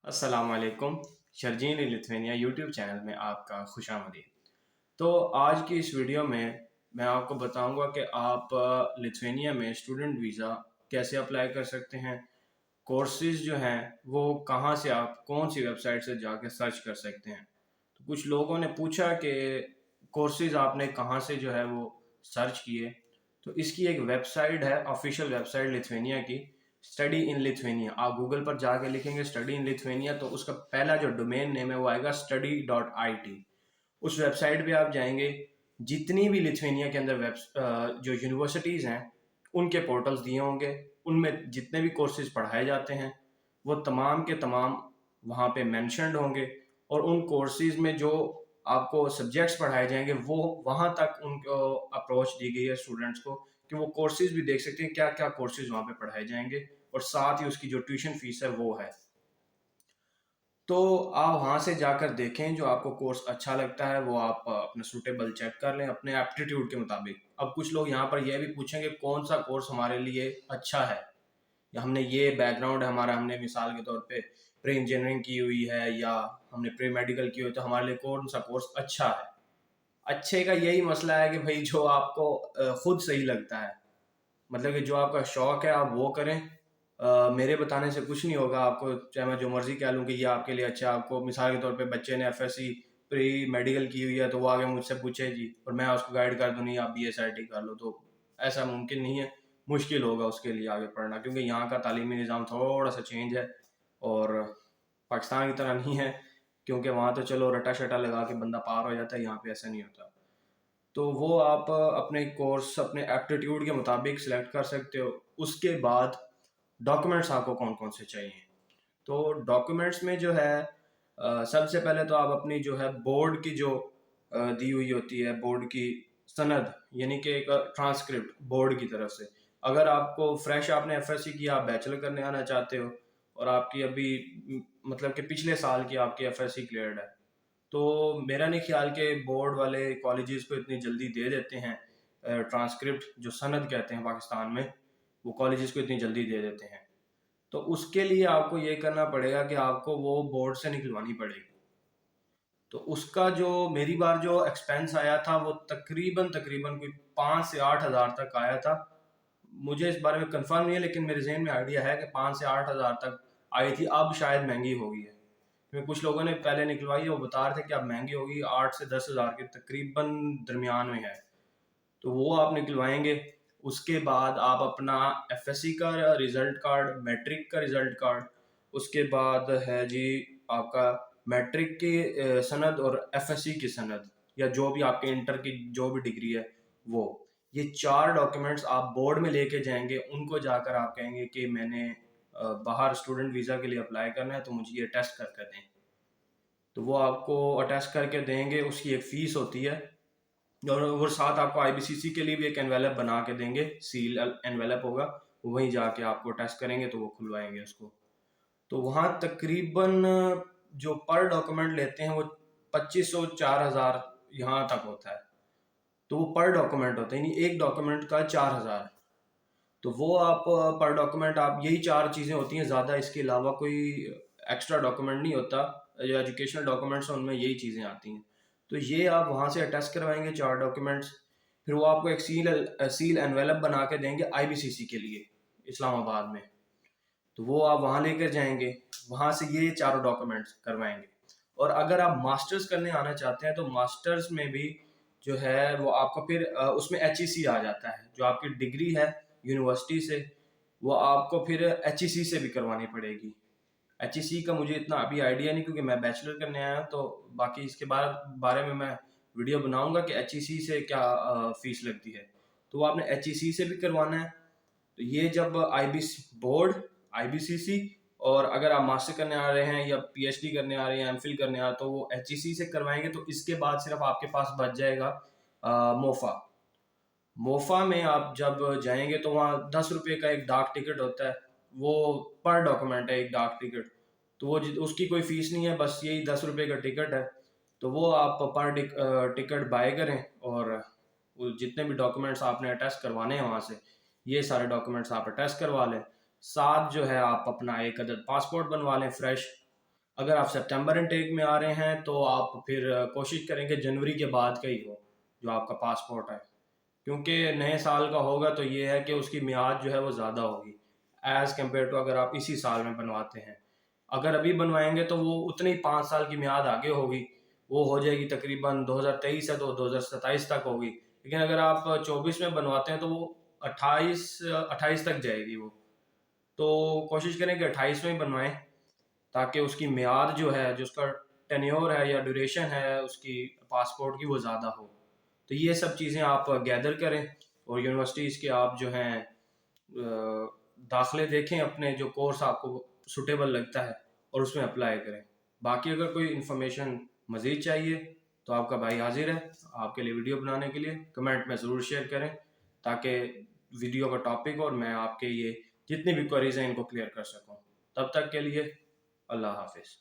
अस्सलाम वालेकुम। शर्जीन Lithuania YouTube channel में आपका खुशामदीद। तो आज की इस वीडियो में मैं आपको बताऊंगा कि आप लिथुआनिया में स्टूडेंट वीज़ा कैसे अप्लाई कर सकते हैं। कोर्सेज जो हैं वो कहाँ से आप कौन सी वेबसाइट से जाकर सर्च कर सकते हैं। तो कुछ लोगों ने पूछा कि कोर्सेज आपने कहाँ से जो है वो सर्च किए। तो इसकी एक वेबसाइट है, ऑफिशियल वेबसाइट लिथुआनिया की, स्टडी इन लिथुआनिया। आप गूगल पर जाके लिखेंगे स्टडी इन लिथुआनिया तो उसका पहला जो डोमेन नेम है वो आएगा study.it। उस वेबसाइट पे आप जाएंगे, जितनी भी लिथुआनिया के अंदर जो यूनिवर्सिटीज़ हैं उनके पोर्टल्स दिए होंगे, उनमें जितने भी कोर्सेज पढ़ाए जाते हैं वो तमाम के तमाम वहाँ पे मेंशन्ड होंगे। और उन कोर्सेज में जो आपको सब्जेक्ट्स पढ़ाए जाएंगे वो वहाँ तक उनको अप्रोच दी गई है स्टूडेंट्स को कि वो कोर्सेज भी देख सकते हैं क्या क्या कोर्सेज वहाँ पे पढ़ाए जाएंगे, और साथ ही उसकी जो ट्यूशन फीस है वो है। तो आप वहाँ से जाकर देखें, जो आपको कोर्स अच्छा लगता है वो आप अपना सूटेबल चेक कर लें अपने एप्टीट्यूड के मुताबिक। अब कुछ लोग यहाँ पर यह भी पूछेंगे कौन सा कोर्स हमारे लिए अच्छा है, या हमने ये बैकग्राउंड है हमारा, हमने मिसाल के तौर पे प्री इंजीनियरिंग की हुई है या हमने प्री मेडिकल की हुई, तो हमारे लिए कौन सा कोर्स अच्छा है। अच्छे का यही मसला है कि भाई जो आपको खुद सही लगता है, मतलब कि जो आपका शौक है आप वो करें। मेरे बताने से कुछ नहीं होगा आपको, चाहे मैं जो मर्जी कह लूँ कि ये आपके लिए अच्छा है। आपको मिसाल के तौर पे बच्चे ने एफएससी प्री मेडिकल की हुई है तो वो आगे मुझसे पूछे जी, और मैं उसको गाइड कर दूँ नहीं आप बीएसआईटी कर लो, तो ऐसा मुमकिन नहीं है। मुश्किल होगा उसके लिए आगे पढ़ना, क्योंकि यहाँ का तालीमी निज़ाम थोड़ा सा चेंज है और पाकिस्तान की तरह नहीं है। क्योंकि वहाँ तो चलो रटा शटा लगा के बंदा पार हो जाता है, यहाँ पे ऐसा नहीं होता। तो वो आप अपने कोर्स अपने एप्टीट्यूड के मुताबिक सिलेक्ट कर सकते हो। उसके बाद डॉक्यूमेंट्स आपको कौन कौन से चाहिए। तो डॉक्यूमेंट्स में जो है सबसे पहले तो आप अपनी जो है बोर्ड की जो दी हुई होती है, बोर्ड की सनद, यानी कि एक ट्रांसक्रिप्ट बोर्ड की तरफ से। अगर आपको फ्रेश आपने एफएससी किया, आप बैचलर करने आना चाहते हो और आपकी अभी मतलब कि पिछले साल की आपकी एफएससी क्लियर्ड है, तो मेरा नहीं ख्याल के बोर्ड वाले कॉलेजेस को इतनी जल्दी दे देते हैं। ट्रांसक्रिप्ट जो सनद कहते हैं पाकिस्तान में, वो कॉलेजेस को इतनी जल्दी दे देते हैं। तो उसके लिए आपको ये करना पड़ेगा कि आपको वो बोर्ड से निकलवानी पड़ेगी। तो उसका जो मेरी बार जो एक्सपेंस आया था वो तकरीबन तकरीबन कोई 5 से 8 हज़ार तक आया था। मुझे इस बारे में कंफर्म नहीं है, लेकिन मेरे जहन में आइडिया है कि 5 से 8 हज़ार तक आई थी। अब शायद महंगी हो गई है, क्योंकि कुछ लोगों ने पहले निकलवाई है, वो बता रहे थे कि अब महंगी होगी, 8 से 10 हज़ार के तकरीबन दरमियान में है। तो वो आप निकलवाएंगे। उसके बाद आप अपना एफएससी का रिजल्ट कार्ड, मैट्रिक का रिजल्ट कार्ड, उसके बाद है जी आपका मैट्रिक की सनद और एफएससी की सनद, या जो भी आपके इंटर की जो भी डिग्री है वो, ये 4 डॉक्यूमेंट्स आप बोर्ड में लेके जाएंगे। उनको जाकर आप कहेंगे कि मैंने बाहर स्टूडेंट वीज़ा के लिए अप्लाई करना है तो मुझे ये टेस्ट कर दें। तो वो आपको अटेस्ट करके देंगे, उसकी एक फ़ीस होती है। और साथ आपको आईबीसीसी के लिए भी एक एनवेलप बना के देंगे, सील एनवेलप होगा, वहीं जाके आपको टेस्ट करेंगे तो वो खुलवाएंगे उसको। तो वहाँ तकरीबन जो पर डॉक्यूमेंट लेते हैं वो 2500 4000 यहाँ तक होता है। तो वो पर डॉक्यूमेंट होता है, यानी एक डॉक्यूमेंट का 4000। तो वो आप पर डॉक्यूमेंट आप यही 4 चीज़ें होती हैं, ज़्यादा इसके अलावा कोई एक्स्ट्रा डॉक्यूमेंट नहीं होता। जो एजुकेशनल डॉक्यूमेंट्स हैं उनमें यही चीज़ें आती हैं। तो ये आप वहाँ से अटैच करवाएंगे 4 डॉक्यूमेंट्स। फिर वो आपको एक सील एनवेलप बना के देंगे आईबीसीसी के लिए इस्लामाबाद में। तो वो आप वहाँ लेकर जाएंगे, वहाँ से ये चारों डॉक्यूमेंट्स करवाएंगे। और अगर आप मास्टर्स करने आना चाहते हैं तो मास्टर्स में भी जो है वो आपको फिर उसमें एचईसी आ जाता है, जो आपकी डिग्री है यूनिवर्सिटी से, वो आपको फिर एचईसी से भी करवानी पड़ेगी। एचईसी का मुझे इतना अभी आइडिया नहीं, क्योंकि मैं बैचलर करने आया हूँ, तो बाकी इसके बारे में मैं वीडियो बनाऊंगा कि एचईसी से क्या फीस लगती है। तो वो आपने एचईसी से भी करवाना है। तो ये जब आईबीसी बोर्ड, आईबीसीसी, और अगर आप मास्टर करने आ रहे हैं या पीएचडी करने आ रहे हैं, एमफिल करने आ रहे हैं, तो वो एचईसी से करवाएंगे। तो इसके बाद सिर्फ आपके पास बच जाएगा मोफा। मोफा में आप जब जाएंगे तो वहाँ 10 रुपये का एक डाक टिकट होता है, वो पर डॉक्यूमेंट है एक डाक टिकट। तो वो उसकी कोई फीस नहीं है, बस यही 10 रुपये का टिकट है। तो वो आप पर टिकट बाय करें, और वो जितने भी डॉक्यूमेंट्स आपने अटैच करवाने हैं वहाँ से, ये सारे डॉक्यूमेंट्स आप अटैच करवा लें। साथ जो है आप अपना एक अदद पासपोर्ट बनवा लें फ्रेश। अगर आप सितंबर इनटेक में आ रहे हैं तो आप फिर कोशिश करें कि जनवरी के बाद का ही हो जो आपका पासपोर्ट है, क्योंकि नए साल का होगा तो ये है कि उसकी मियाद जो है वो ज़्यादा होगी एज़ कम्पेयर टू अगर आप इसी साल में बनवाते हैं। अगर अभी बनवाएंगे तो वो उतनी 5 साल की मियाद आगे होगी, वो हो जाएगी तकरीबन 2023 है तो 2027 तक होगी। लेकिन अगर आप 24 में बनवाते हैं तो वो 28 तक जाएगी वो। तो कोशिश करें कि 28 में ही बनवाएं, ताकि उसकी मियाद जो है, जो उसका टेन्योर है या ड्यूरेशन है उसकी पासपोर्ट की, वो ज़्यादा हो। तो ये सब चीज़ें आप गैदर करें और यूनिवर्सिटीज़ के आप जो हैं दाखिले देखें, अपने जो कोर्स आपको सुटेबल लगता है और उसमें अप्लाई करें। बाकी अगर कोई इन्फॉर्मेशन मज़ीद चाहिए तो आपका भाई हाजिर है आपके लिए वीडियो बनाने के लिए। कमेंट में ज़रूर शेयर करें ताकि वीडियो का टॉपिक और मैं आपके ये जितनी भी क्वेरीज हैं इनको क्लियर कर सकूं। तब तक के लिए अल्लाह हाफिज़।